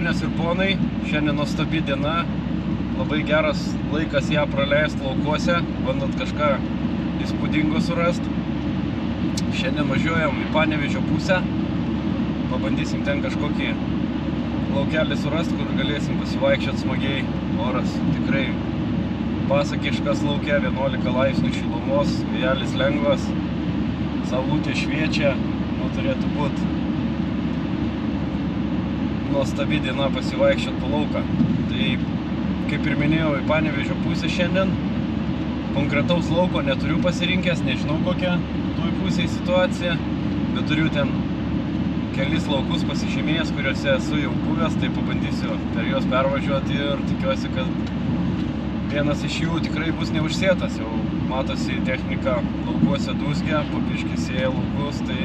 Ponios ir ponai, šiandien nuostabi diena, labai geras laikas ją praleisti laukuose, bandant kažką įspūdingo surasti. Šiandien važiuojam į Panevėžio pusę, pabandysim ten kažkokį laukelį surasti, kur galėsim pasivaikščioti smagiai. Oras tikrai pasakiškas lauke, 11 laipsnių šilumos, vėjelis lengvas, saulutė šviečia, turėtų būti nuostabi diena pasivaikščioti po lauką. Tai, kaip ir minėjau, į Panevėžio pusę šiandien. Konkretaus lauko neturiu pasirinkęs, nežinau kokia toj pusėje situacija, bet turiu ten kelis laukus pasižymėjęs, kuriuose esu jau buvęs, tai pabandysiu per juos pervažiuoti ir tikiuosi, kad vienas iš jų tikrai bus neužsėtas. Jau matosi technika laukuose dūzgia, po biškį sėja laukus, tai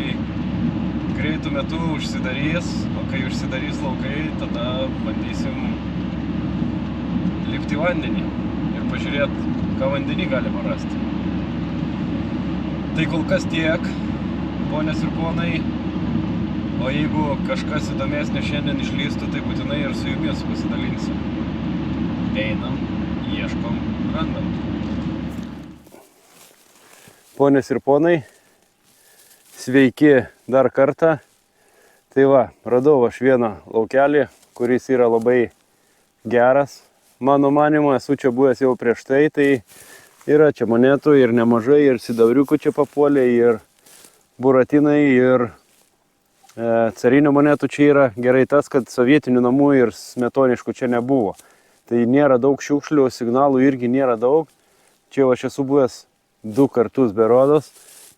greitų metu užsidarys, o kai užsidarys laukai, tada bandysim lipti į vandenį ir pažiūrėti, ką vandenį galima rasti. Tai kol kas tiek, ponios ir ponai, o jeigu kažkas įdomesnio šiandien išlystų, tai būtinai ir su jumis pasidalinsiu. Einam, ieškom, randam. Ponios ir ponai, sveiki dar kartą. Tai va, radau aš vieną laukelį, kuris yra labai geras. Mano manymu, esu čia buvęs jau prieš tai, tai yra čia monetų ir nemažai, ir sidabriukų čia papuolė, ir buratinai, ir carinių monetų čia yra. Gerai tas, kad sovietinių namų ir smetoniškų čia nebuvo. Tai nėra daug šiukšlių, signalų irgi nėra daug. Čia aš esu buvęs 2 kartus berodos.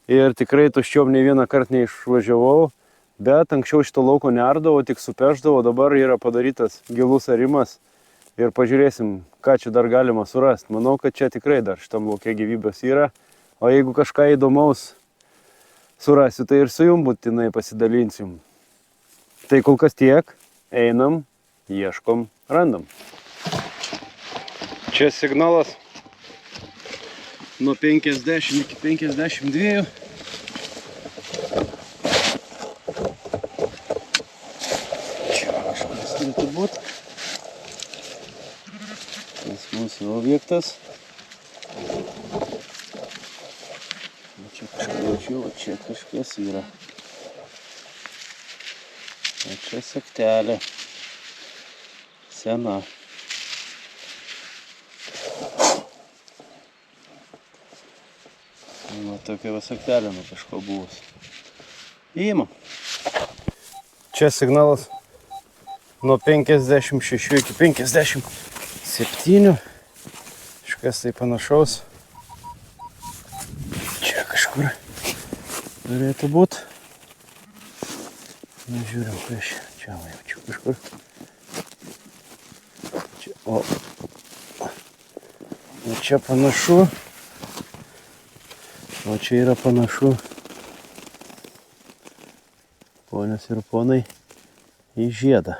Ir tikrai tuščiom nei vieną kartą neišvažiavau, bet anksčiau šito lauko neardavo, tik supešdavo, dabar yra padarytas gilus arimas ir pažiūrėsim, ką čia dar galima surasti. Manau, kad čia tikrai dar šitam lauke gyvybės yra, o jeigu kažką įdomaus surasiu, tai ir su jum būtinai pasidalinsim. Tai kol kas tiek, einam, ieškom, randam. Čia signalas nuo 50 iki 52. Čia kažkas turėtų būti. Tas mūsų objektas. Čia kažkas jaučiu, o čia kažkas yra. O čia sektelė. Sena. Va tokia vasaktelė nuo kažko buvus. Įimam. Čia signalas nuo 56 iki 57. Kažkas tai panašaus. Čia kažkur turėtų būti. Žiūrim prieš. Čia va jaučiu kažkur. Čia, o čia panašu. O čia yra panašu, ponios ir ponai, į žiedą.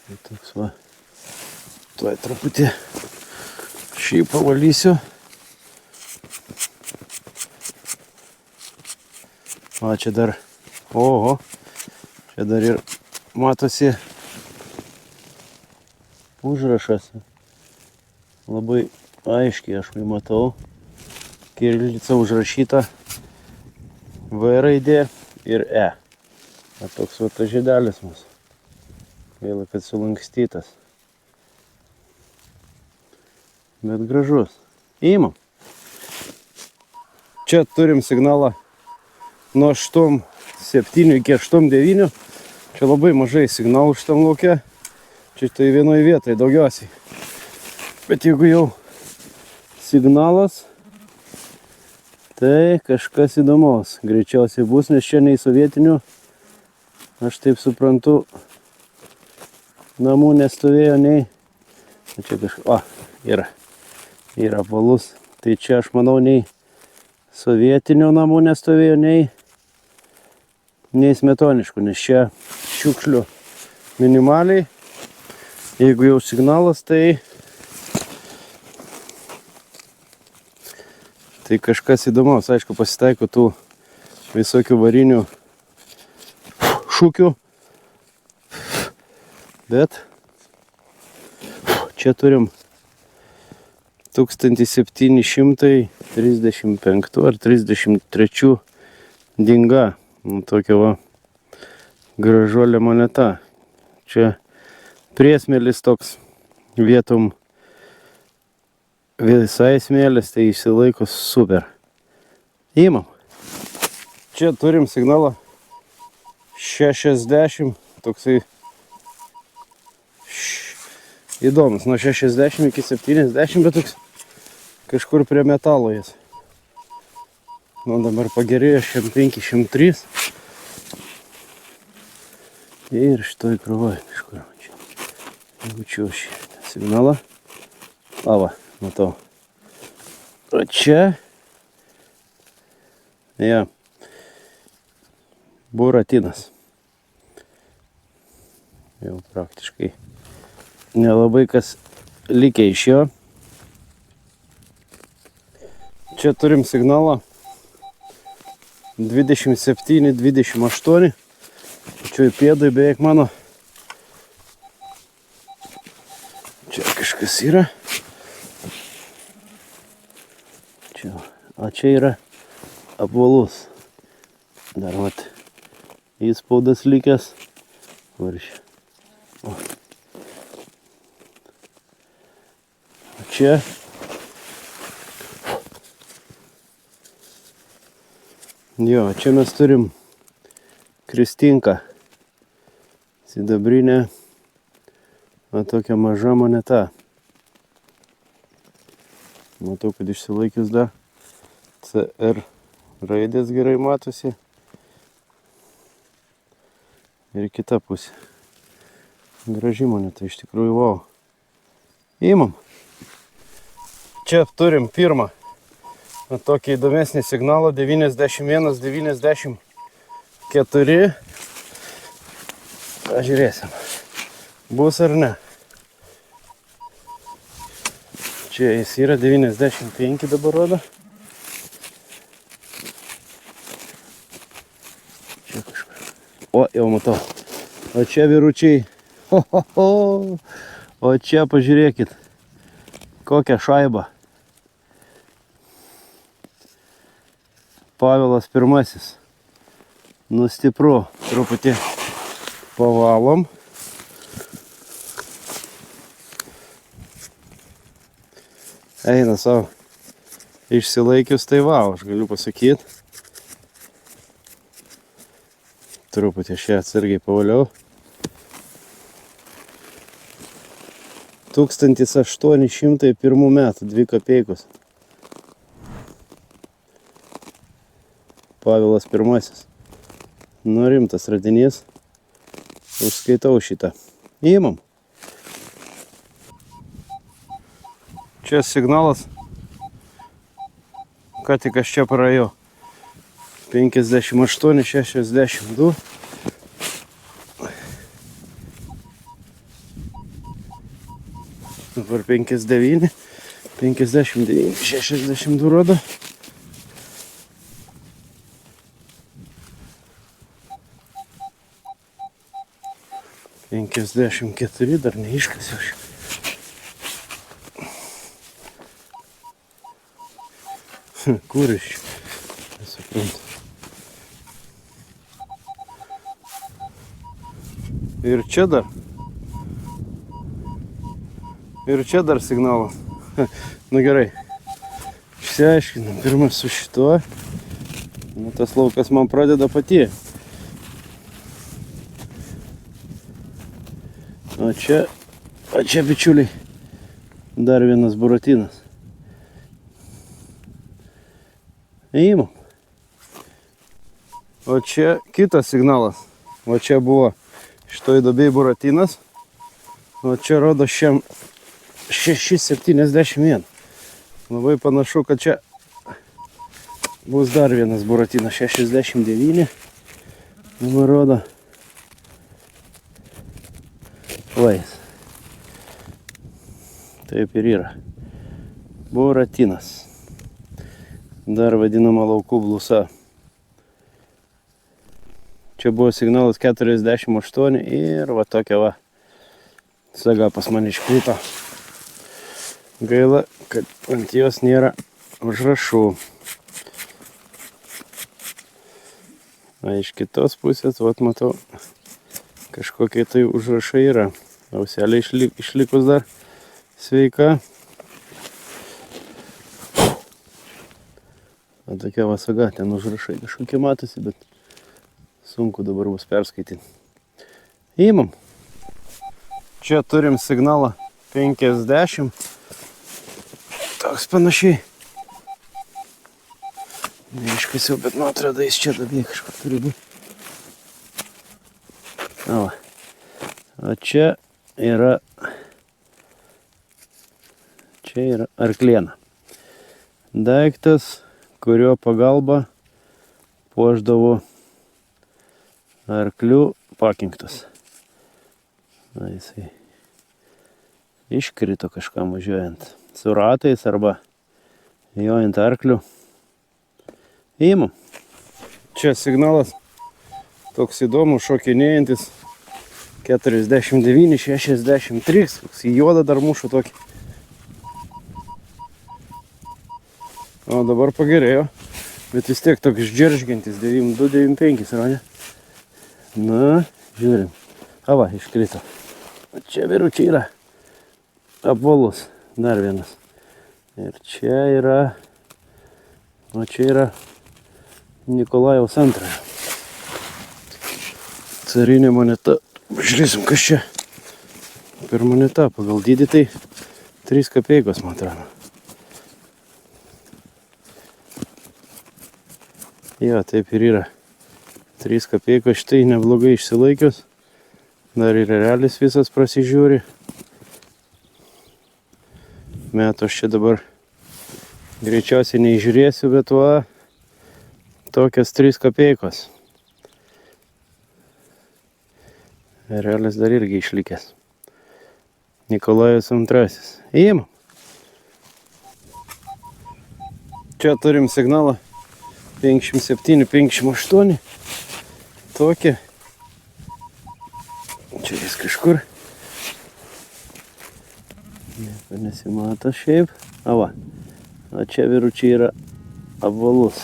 Tai toks va, tuoj truputį šį pavalysiu. O čia dar, oho, čia dar ir matosi užrašas. Labai aiškiai aš matau, kirilica užrašyta V raidė ir E. O toks va tas žiedelis mūsų. Gaila, kad sulankstytas. Bet gražus. Įimam. Čia turim signalą nuo 8.7 iki 8.9. Čia labai mažai signalų šitam lauke. Čia tai vienoje vietoje daugiausiai. Bet jeigu jau signalas, tai kažkas įdomaus. Greičiausiai bus, nes čia nei sovietinių, aš taip suprantu, namų nestovėjo nei. Čia kažkas, yra apvalus. Tai čia aš manau nei sovietinių namų nestovėjo, nei smetoniškų, nes čia šiukšlių minimaliai. Jeigu jau signalas, tai kažkas įdomaus. Aišku, pasitaiko tų visokių varinių šūkių. Bet čia turim 1735 ar 33 dinga. Tokia va gražuolė moneta. Čia priesmėlis toks vietom visai smėlis, tai išsilaiko super. Įmam. Čia turim signalą 60, toksai įdomus, nuo 60 iki 70, bet toks kažkur prie metalo jis. Nu, dabar pagerėjo 105, 103. Ir šitoj krūvoj kažkur. Jaučiu šį signalą. Lava, matau. O čia. Ja. Buratinas. Jau praktiškai nelabai kas likę iš jo. Čia turim signalą 27, 28. Pačioj pėdai beveik mano. Čia kažkas yra. Čia. O čia yra apvalus. Dar vat įspaudas likęs. Varšė. O čia. Jo, čia mes turim kristinką. Sidabrinė. O tokia maža moneta. Matau, kad išsilaikius dar. CR raidės gerai matosi. Ir kita pusė. Graži moneta, iš tikrųjų, wow. Įmam. Čia turim pirmą. Tokį įdomesnį signalą 91, 94. Pažiūrėsim. Bus ar ne. Čia jis yra 95 dabar rodo. Čia kažkur. O, jau matau. O čia vyručiai. Ho, ho, ho. O čia pažiūrėkit. Kokią šaibą. Pavelas pirmasis. Nu stipru. Truputį pavalom. Eina savo. Išsilaikius, tai wow, aš galiu pasakyti. Truputį aš ją atsargiai pavaliau. 1801 metų, 2 kapeikos. Pavelas pirmasis. Nu, rimtas radinys. Užskaitau šitą. Įmam. Čia signalas. Ką tik aš čia praėjau. 58, 62. Dabar 59, 59, 62 rodo. Penkiasdešimt keturi, dar neiškasiu aš. Kur iš? Nesuprantu. Ir čia dar. Ir čia dar signalas. Nu gerai. Išsiaiškinam pirmą su šituo. Nu, tas laukas man pradeda pati. O čia, bičiuliai, dar vienas buratinas. Įimam. O čia kitas signalas. O čia buvo šitoj duobėj buratinas. O čia rodo 671. Labai panašu, kad čia bus dar vienas buratinas. 69. Dabar rodo. Vais. Taip ir yra. Buratinas. Dar vadinama laukų blusa. Čia buvo signalas 48 ir va tokia va saga pas mane iškrito. Gaila, kad ant jos nėra užrašų. O iš kitos pusės, vat matau, kažkokie tai užrašai yra. Auselė išlikus dar sveika. O tokia va saga, ten užrašai kažkokie matosi, bet sunku dabar bus perskaityti. Įmam. Čia turim signalą 50. Toks panašiai. Neaiškas jau, bet man atrodo, jis čia dabėg kažkur turi būti. O čia yra arkliena. Daiktas, kurio pagalba puošdavo arklių pakinktus. Na, jisai iškrito kažkam važiuojant su ratais arba jojant arklių. Įimam. Čia signalas toks įdomus, šokinėjantis 49, 63, koks į juodą dar mušu tokį. O dabar pagerėjo, bet vis tiek toks džeržgiantis 92, 95, yra, ne? Na, žiūrim. Va, iškrito. Čia vyručiai yra apvalus, dar vienas. Ir čia yra, o čia yra Nikolajaus antrojo. Carinė moneta. Žiūrėsim, kas čia per moneta. Pagal dydį tai 3 kapeikos, man atrodo. Jo, taip ir yra. 3 kapeikos, štai neblogai išsilaikius. Dar ir realis visas prasižiūri. Metų aš čia dabar greičiausiai neįžiūrėsiu, bet va, tokias 3 kapeikos. Realis dar irgi išlikęs. Nikolajus antrasis. Įimam. Čia turim signalą 57, 58. Tokį. Čia jis kažkur. Nieko nesimato šiaip. Va. O čia vyručiai yra apvalus.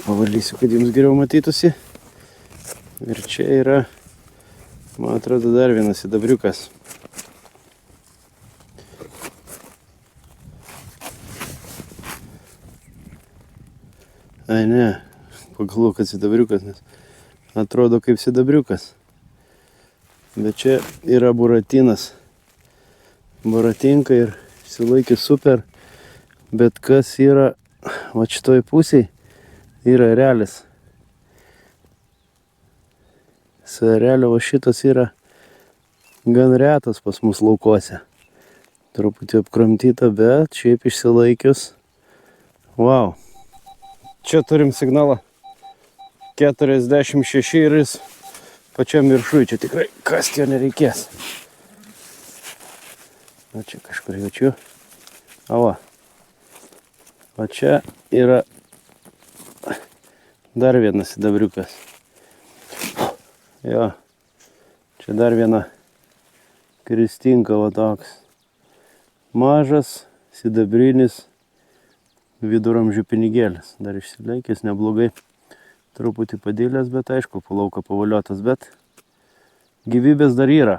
Pavalysiu, kad jums geriau matytųsi. Ir čia yra, man atrodo, dar vienas sidabriukas. Ai ne, pagalvoju, kad sidabriukas, nes atrodo kaip sidabriukas. Bet čia yra buratinas. Buratinka ir išsilaikė super. Bet kas yra, va šitoj pusėj, yra erelis. Su erelio va šitas yra gan retas pas mus laukuose. Truputį apkramtyta, bet šiaip išsilaikius. Wow. Čia turim signalą 46 ir jis pačiam viršui. Čia tikrai kasti jo nereikės. O čia kažkur jaučiu. Va. O čia yra dar vienas sidabriukas. Jo. Čia dar viena kristinka, va toks. Mažas sidabrinis viduramžių pinigėlis. Dar išsilaikęs neblogai. Truputį padėlės, bet aišku, palauka pavaliotas, bet gyvybės dar yra.